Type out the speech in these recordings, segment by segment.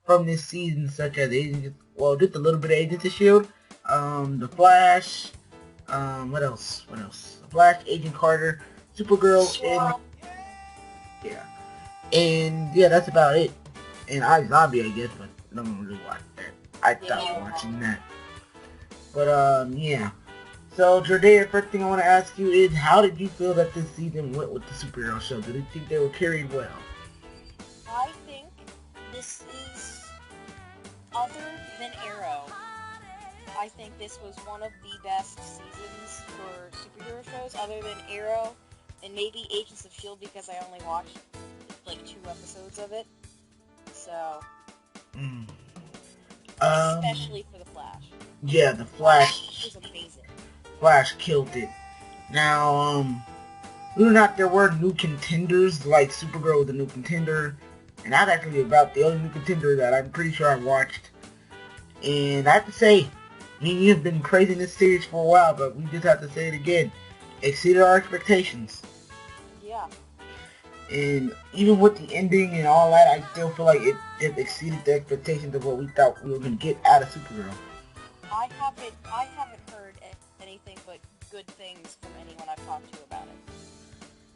from this season, such as just a little bit of Agents of Shield, the Flash, what else? The Flash, Agent Carter, Supergirl, and that's about it. And Zombie, I guess, but no one really watched that. I stopped watching that. But yeah. So today, the first thing I want to ask you is, how did you feel that this season went with the superhero show? Did you think they were carried well? I think this is, other than Arrow, I think this was one of the best seasons for superhero shows, other than Arrow, and maybe Agents of S.H.I.E.L.D. because I only watched like 2 episodes of it. So, especially for the Flash. Yeah, the Flash was amazing. Flash killed it. Now, believe it or not, there were new contenders, like Supergirl was a new contender, and that's actually about the only new contender that I'm pretty sure I watched. And I have to say, me and you have been praising this series for a while, but we just have to say it again. Exceeded our expectations. Yeah. And even with the ending and all that, I still feel like it exceeded the expectations of what we thought we were going to get out of Supergirl. I haven't heard anything but good things from anyone I've talked to about it.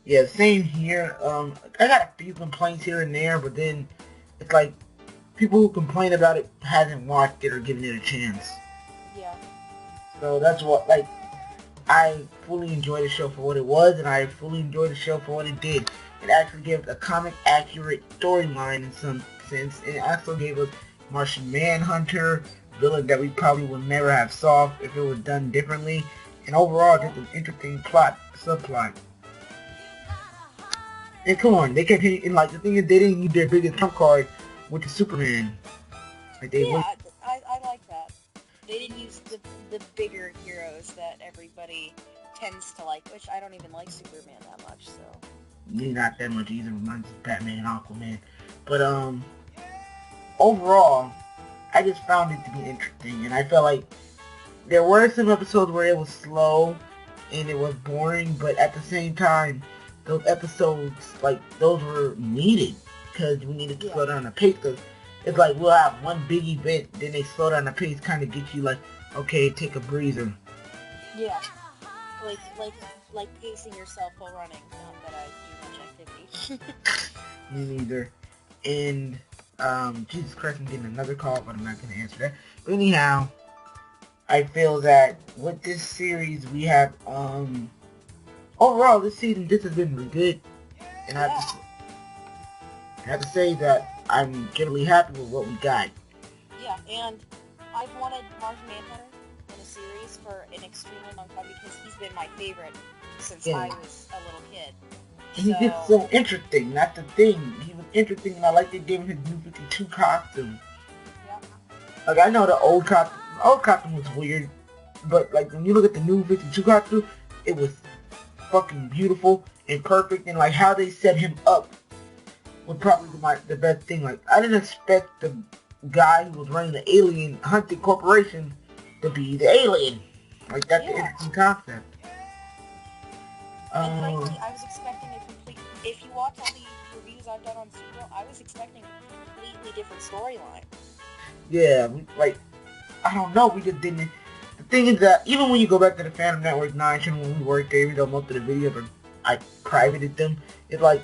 Yeah, same here. I got a few complaints here and there, but then it's like people who complain about it hasn't watched it or given it a chance. Yeah. So that's what, like, I fully enjoyed the show for what it was, and I fully enjoyed the show for what it did. It actually gave a comic accurate storyline in some sense, and it also gave us Martian Manhunter, villain that we probably would never have solved if it was done differently, and overall just an interesting subplot. And come on, they kept hitting, and like the thing is, they didn't use their biggest trump card, which is Superman. Like I like that. They didn't use the bigger heroes that everybody tends to like, which I don't even like Superman that much, so. Not that much either, mine's Batman and Aquaman. But overall, I just found it to be interesting, and I felt like there were some episodes where it was slow and it was boring, but at the same time, those episodes, like, those were needed, because we needed to slow down the pace, because it's like, we'll have one big event, then they slow down the pace, kind of get you like, okay, take a breather. Yeah. Like pacing yourself while running. Not that I do much activity. Me neither. And, Jesus Christ, I'm getting another call, but I'm not going to answer that. But anyhow, I feel that with this series, we have, overall, this season, this has been really good. And I have to say that I'm generally happy with what we got. Yeah, and I've wanted Martian Manhunter in a series for an extremely long time because he's been my favorite since I was a little kid. And he did so interesting, that's the thing. He was interesting, and I like they gave him his New 52 costume. Yeah. Like, I know the old costume was weird, but like when you look at the New 52 costume, it was fucking beautiful and perfect, and like how they set him up was probably the best thing. Like, I didn't expect the guy who was running the alien hunting corporation to be the alien. Like, that's the interesting concept. And frankly, I was expecting a complete... If you watch all the reviews I've done on Supergirl, I was expecting a completely different storyline. Yeah, I don't know, we just didn't... The thing is that, even when you go back to the Phantom Network 9 channel when we worked there, even though most of the videos I privated them, it's like,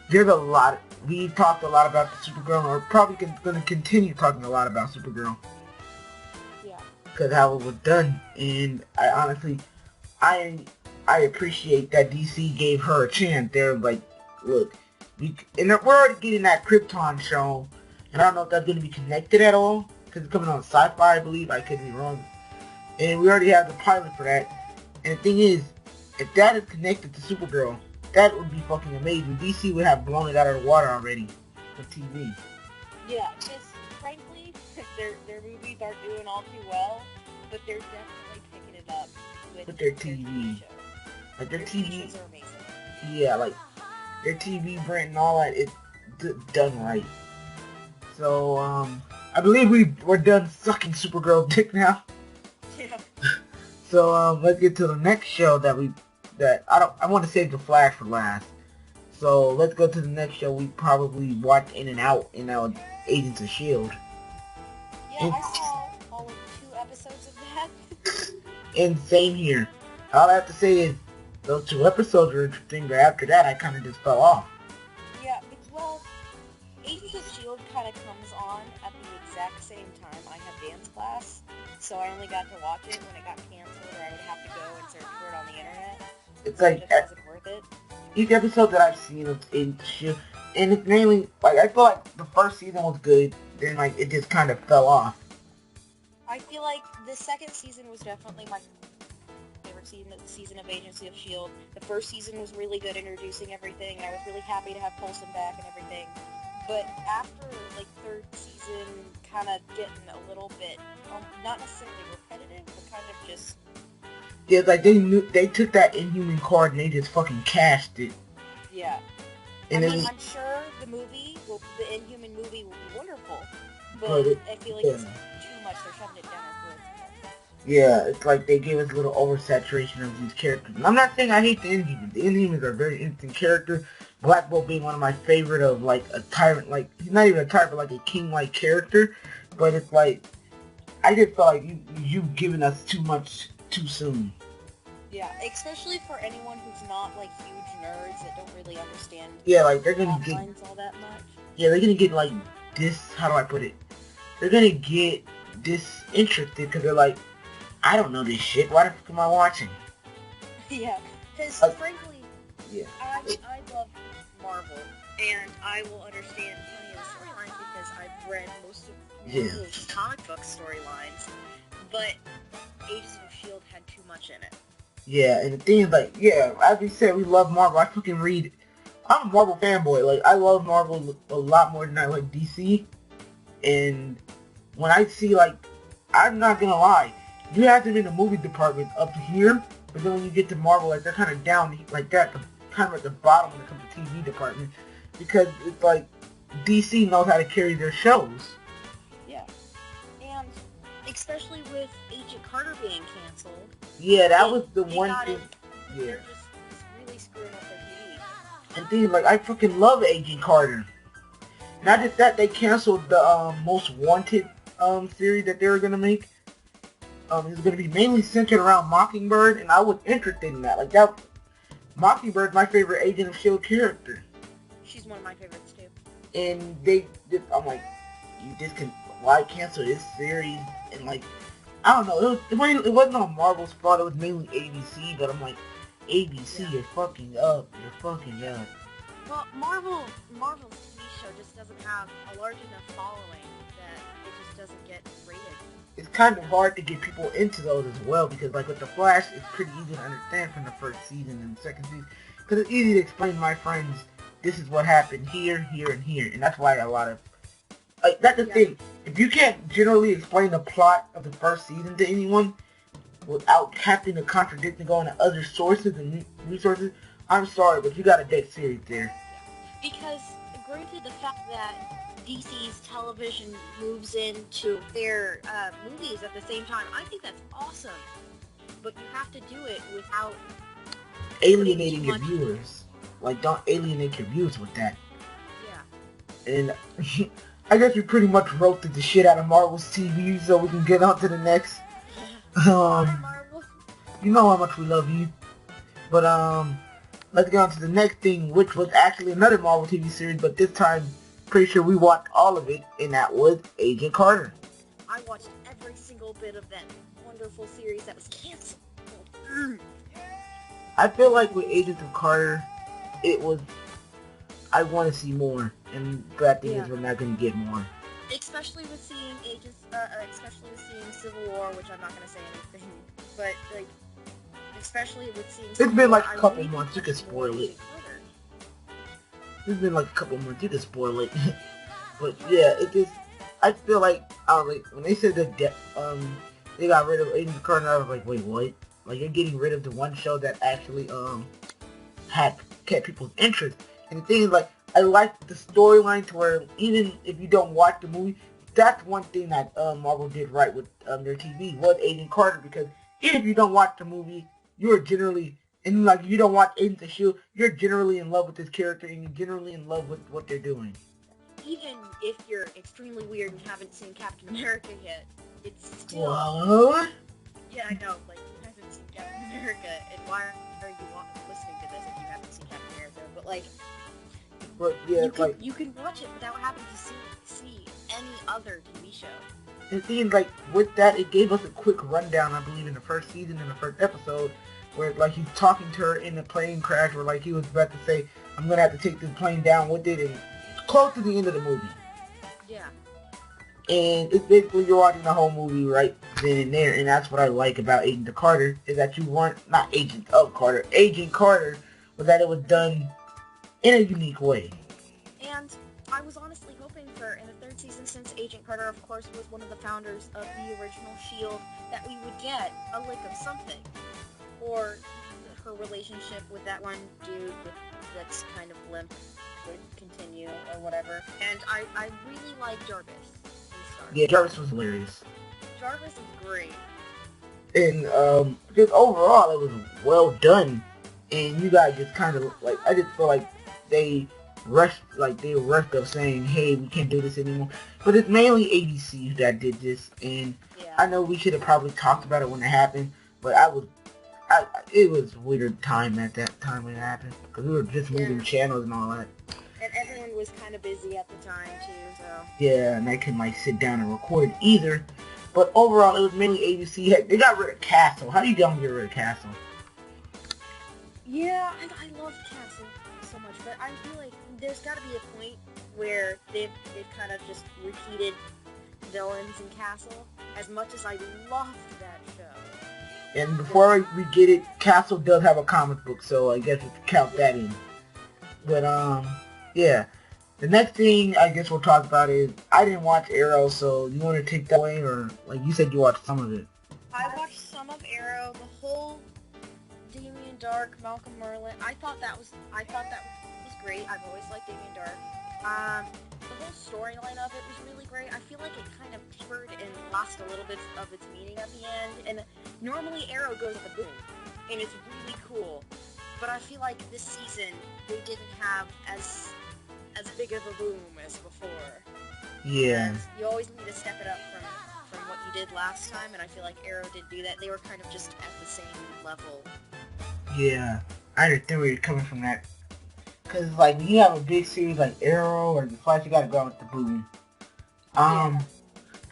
there's a lot... We talked a lot about the Supergirl, and we're probably going to continue talking a lot about Supergirl. Yeah. Because how it was done, and I honestly... I appreciate that DC gave her a chance. They're like, look, we're already getting that Krypton show, and I don't know if that's going to be connected at all, because it's coming on Sci-Fi, I believe. I could be wrong. And we already have the pilot for that. And the thing is, if that is connected to Supergirl, that would be fucking amazing. DC would have blown it out of the water already for TV. Yeah, because frankly, their movies aren't doing all too well, but they're definitely picking it up with their TV shows. Like their TV shows are amazing. Yeah, like their TV brand and all that, it's done right. So, I believe we're done sucking Supergirl dick now. Yeah. So, let's get to the next show that I want to save the Flash for last. So let's go to the next show we probably watched in and out in our Agents of S.H.I.E.L.D. Yeah, I saw all of 2 episodes of that. And same here. All I have to say is those 2 episodes were interesting, but after that I kind of just fell off. Yeah, well, Agents of S.H.I.E.L.D. kind of comes on at the exact same time I have dance class, so I only got to watch it when it got canceled, or I would have to go and search for it on the internet. It's So like it just wasn't worth it. each episode that I've seen of Agents of S.H.I.E.L.D., and it's mainly like I feel like the first season was good, then like it just kind of fell off. I feel like the second season was definitely my favorite season of Agents of S.H.I.E.L.D. The first season was really good, introducing everything, and I was really happy to have Coulson back and everything. But after, like, third season kind of getting a little bit, not necessarily repetitive, but kind of just... Yeah, like they took that Inhuman card and they just fucking cashed it. Yeah. And I mean, I'm sure the Inhuman movie will be wonderful, but I feel like it's too much. They're shoving it down our throats. Yeah, it's like they gave us a little oversaturation of these characters. And I'm not saying I hate the Inhumans. The Inhumans are a very interesting character. Black Bolt being one of my favorite of like a tyrant, like he's not even a tyrant, but like a king-like character. But it's like I just felt like you've given us too much too soon. Yeah, especially for anyone who's not like huge nerds that don't really understand. Yeah, like they're gonna get all that much. Yeah, they're gonna get like this. How do I put it? They're gonna get disinterested because they're like, I don't know this shit. Why the fuck am I watching? Yeah, because frankly, yeah, I love Marvel, and I will understand plenty of the storylines because I've read most of Marvel's comic book storylines, but Agents of S.H.I.E.L.D. had too much in it. Yeah, and the thing is, like, yeah, as we said, we love Marvel. I fucking read. I'm a Marvel fanboy. Like, I love Marvel a lot more than I like DC. And when I see, like, I'm not gonna lie, you have to be in the movie department up here, but then when you get to Marvel, like, they're kind of down, like, they're kind of at the bottom when it comes to TV department, because it's like DC knows how to carry their shows. Yeah, and especially with Agent Carter being canceled. Yeah, that was the one thing. Yeah. They're just really screwing up their TV. And things like, I fucking love Agent Carter. Not just that, they canceled the Most Wanted series that they were gonna make. It's gonna be mainly centered around Mockingbird, and I was interested in that. Like that, Mockingbird's my favorite Agent of S.H.I.E.L.D. character. She's one of my favorites too. And I'm like, why cancel this series? And like, I don't know, it wasn't on Marvel's fault. It was mainly ABC. But I'm like, ABC, you're fucking up. You're fucking up. Well, Marvel's TV show just doesn't have a large enough following that it just doesn't get rated. It's kind of hard to get people into those as well, because like with The Flash, it's pretty easy to understand from the first season and the second season, because it's easy to explain to my friends, this is what happened here, here, and here, and that's why a lot of, like, that's the thing, if you can't generally explain the plot of the first season to anyone, without having to contradict and go into other sources and resources, I'm sorry, but you got a dead series there. Because, granted, the fact that DC's television moves into their movies at the same time, I think that's awesome. But you have to do it without alienating your viewers. Like, don't alienate your viewers with that. Yeah. And I guess we pretty much roasted the shit out of Marvel's TV, so we can get on to the next. Marvel. You know how much we love you. But let's get on to the next thing, which was actually another Marvel TV series, but this time, pretty sure we watched all of it, and that was Agent Carter. I watched every single bit of that wonderful series that was canceled. I feel like with Agents of Carter, I want to see more, and the bad thing is we're not going to get more. Especially with seeing Civil War, which I'm not going to say anything, but like, especially with seeing Civil It's been like War, a couple months, you can spoil it. It's been like a couple months, you can spoil it. But yeah, I feel like, when they said that they got rid of Agent Carter, I was like, wait, what? Like, you're getting rid of the one show that actually had kept people's interest. And the thing is, like, I like the storyline to where even if you don't watch the movie, that's one thing that Marvel did right with their TV was Agent Carter, because even if you don't watch the movie, you're generally And like, if you don't watch Agents of S.H.I.E.L.D., you're generally in love with this character, and you're generally in love with what they're doing. Even if you're extremely weird and haven't seen Captain America yet, it's still... What? Yeah, I know, like, you haven't seen Captain America, and why are you listening to this if you haven't seen Captain America? But, like, But yeah, you can watch it without having to see any other TV show. It seems like with that, it gave us a quick rundown, I believe, in the first season, in the first episode, where like he's talking to her in the plane crash, where like he was about to say, "I'm gonna have to take this plane down with it," and close to the end of the movie. Yeah. And it's basically you're watching the whole movie right then and there, and that's what I like about Agent of Carter, is that you weren't, not Agent of Carter, Agent Carter, was that it was done in a unique way. And I was honestly hoping for, in the third season, since Agent Carter, of course, was one of the founders of the original S.H.I.E.L.D., that we would get a lick of something. Or her relationship with that one dude that's kind of limp would continue, or whatever. And I really like Jarvis. Yeah, Jarvis was hilarious. Jarvis is great. And just overall, it was well done. And you guys just kind of like, I just feel like they rushed up saying, "Hey, we can't do this anymore." But it's mainly ABC that did this, and yeah. I know we should have probably talked about it when it happened, but it was weird time at that time when it happened, because we were just moving channels and all that. And everyone was kind of busy at the time, too, so... Yeah, and they couldn't, like, sit down and record either. But overall, it was mainly ABC. They got rid of Castle. How do you get rid of Castle? Yeah, I love Castle so much, but I feel like there's got to be a point where they've kind of just repeated villains in Castle, as much as I loved that show. And before we get it, Castle does have a comic book, so I guess we can count that in. But, yeah. The next thing I guess we'll talk about is, I didn't watch Arrow, so you want to take that away, or, like you said, you watched some of it? I watched some of Arrow, the whole Damien Dark, Malcolm Merlin. I thought that was great. I've always liked Damien Dark. The whole storyline of it was really great. I feel like it kind of tapered and lost a little bit of its meaning at the end. And normally Arrow goes with a boom, and it's really cool. But I feel like this season they didn't have as big of a boom as before. Yeah. And you always need to step it up from what you did last time, and I feel like Arrow did do that. They were kind of just at the same level. Yeah, I understand where you're coming from that. Because, like, when you have a big series like Arrow or The Flash, you gotta go with the boom.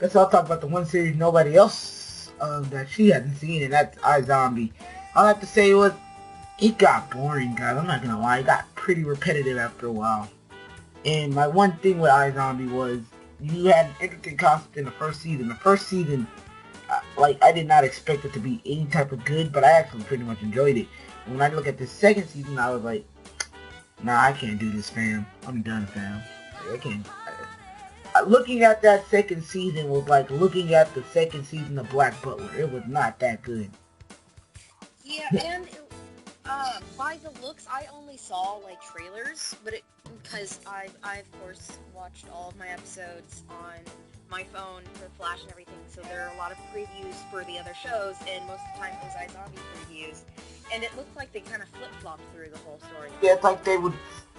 Guess I'll talk about the one series nobody else that she hasn't seen, and that's iZombie. All I have to say was, it got boring, guys. I'm not gonna lie. It got pretty repetitive after a while. And my one thing with iZombie was, you had an interesting concept in the first season. The first season, like, I did not expect it to be any type of good, but I actually pretty much enjoyed it. And when I look at the second season, I was like, nah, I can't do this, fam. I'm done, fam. Like, I can't. Looking at that second season was like looking at the second season of Black Butler. It was not that good. Yeah, and by the looks, I only saw like trailers, but because I of course watched all of my episodes on my phone for Flash and everything, so there are a lot of previews for the other shows, and most of the time it was iZombie previews, and it looked like they kind of flip-flopped through the whole story. Yeah, it's like they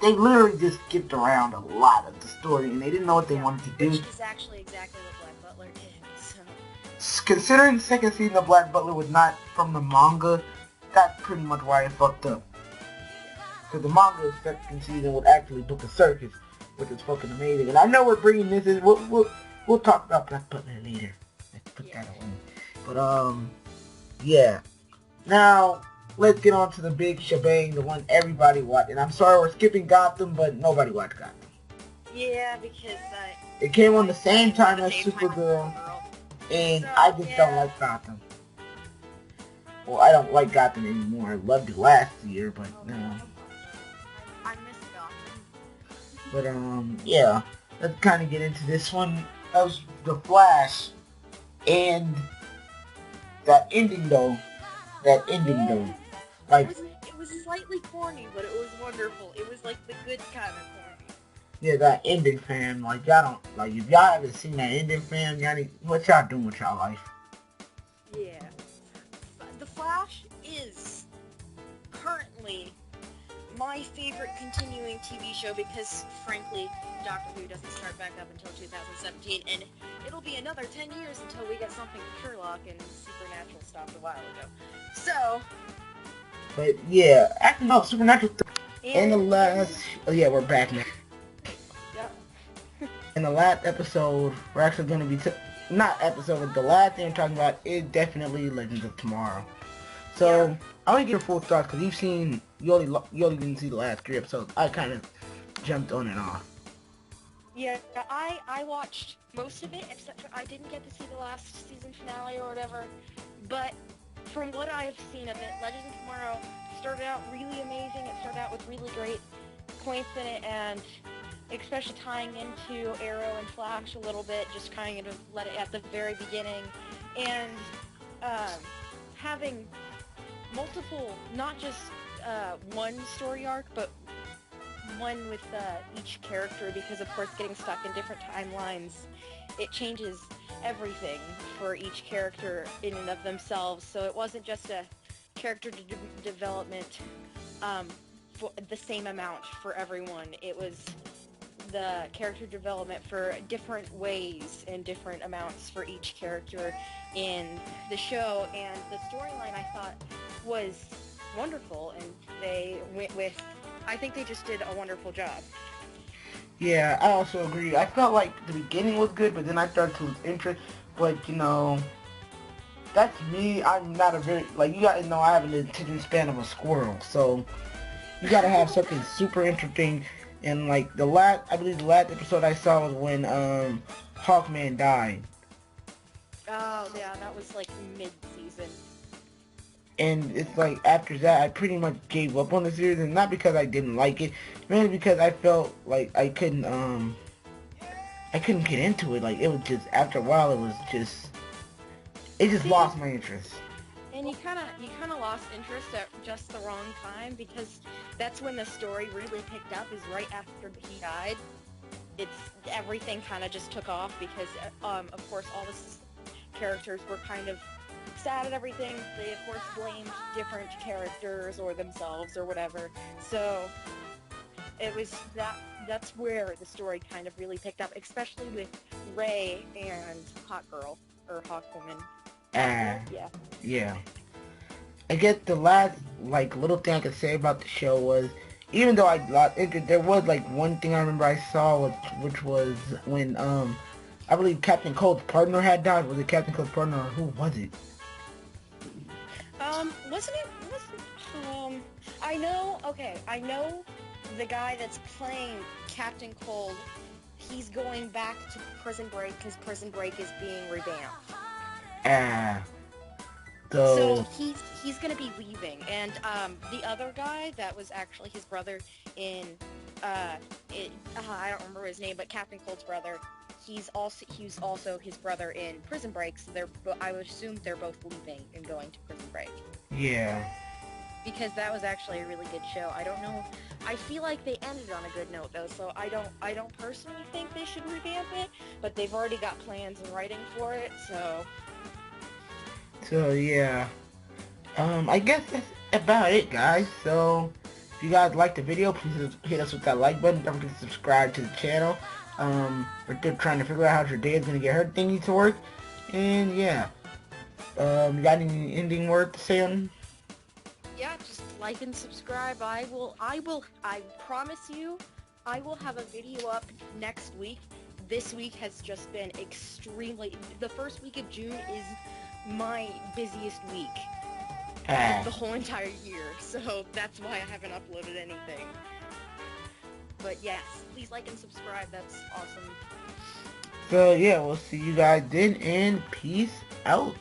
literally just skipped around a lot of the story, and they didn't know what they wanted to do. Which is actually exactly what Black Butler did, so... Considering the second season of Black Butler was not from the manga, that's pretty much why it fucked up. Because the manga's second season was actually Book of Circus, which is fucking amazing. And I know we're bringing this in, we'll talk about Black Butler later. Let's put that away. But, yeah. Now, let's get on to the big shebang, the one everybody watched. And I'm sorry we're skipping Gotham, but nobody watched Gotham. Yeah, because it came on the same time as Supergirl, and so, I just don't like Gotham. Well, I don't like Gotham anymore. I loved it last year, but no. I miss Gotham. But yeah, let's kind of get into this one. That was The Flash, and that ending though. Like, it was slightly corny, but it was wonderful. It was like the good kind of corny. Yeah, that ending, fam. Like, y'all don't, like, if y'all haven't seen that ending, fam, y'all need, what y'all doing with y'all life? Yeah. The Flash is certainly my favorite continuing TV show because, frankly, Doctor Who doesn't start back up until 2017, and it'll be another 10 years until we get something from Sherlock, and Supernatural stopped a while ago. So... But yeah, actually no, Supernatural. In the And... last, oh yeah, we're back now. Yeah. In the last episode, we're actually going to be, not episode, but the last thing we're talking about is definitely Legends of Tomorrow. So, Yeah. I want to get your full thoughts, because you only didn't see the last 3 episodes. I kind of jumped on and off. Yeah, I watched most of it, except for I didn't get to see the last season finale or whatever, but from what I have seen of it, Legends of Tomorrow started out really amazing. It started out with really great points in it, and especially tying into Arrow and Flash a little bit, just kind of let it at the very beginning, and having multiple, not just one story arc, but one with each character, because of course getting stuck in different timelines, it changes everything for each character in and of themselves, so it wasn't just a character development for the same amount for everyone. It was the character development for different ways and different amounts for each character in the show, and the storyline I thought was wonderful, and they went with, I think they just did a wonderful job. Yeah, I also agree. I felt like the beginning was good, but then I started to lose interest. But, you know, that's me. I'm not a very, like, you gotta know I have an attention span of a squirrel. So, you gotta have something super interesting. And, like, I believe the last episode I saw was when, Hawkman died. Oh, yeah, that was like mid-season. And it's like, after that, I pretty much gave up on the series. And not because I didn't like it, mainly because I felt like I couldn't get into it. Like, it was just, after a while, it just lost my interest. And you kind of lost interest at just the wrong time, because that's when the story really picked up, is right after he died. Everything kind of just took off, because of course all the characters were kind of sad at everything. They of course blamed different characters or themselves or whatever. So it was that's where the story kind of really picked up, especially with Ray and Hawkgirl, or Hawkwoman. Yeah. I guess the last, like, little thing I could say about the show was, even though I lost interest, there was, like, one thing I remember I saw, which was when, I believe Captain Cold's partner had died. Was it Captain Cold's partner, or who was it? I know the guy that's playing Captain Cold, he's going back to Prison Break, because Prison Break is being revamped. So he's gonna be leaving, and the other guy that was actually his brother in I don't remember his name, but Captain Cold's brother, he's also his brother in Prison Break. So I would assume they're both leaving and going to Prison Break. Yeah. Because that was actually a really good show. I don't know. I feel like they ended on a good note though, so I don't personally think they should revamp it, but they've already got plans in writing for it, so. So yeah, I guess that's about it, guys. So if you guys liked the video, please hit us with that like button. Don't forget to subscribe to the channel. We're still trying to figure out how Jordana's gonna get her thingy to work. And yeah, you got any ending word to say on? Yeah, just like and subscribe. I promise you, I will have a video up next week. This week has just been the first week of June is my busiest week the whole entire year, so that's why I haven't uploaded anything. But yes, please like and subscribe, that's awesome. So yeah, we'll see you guys then, and peace out.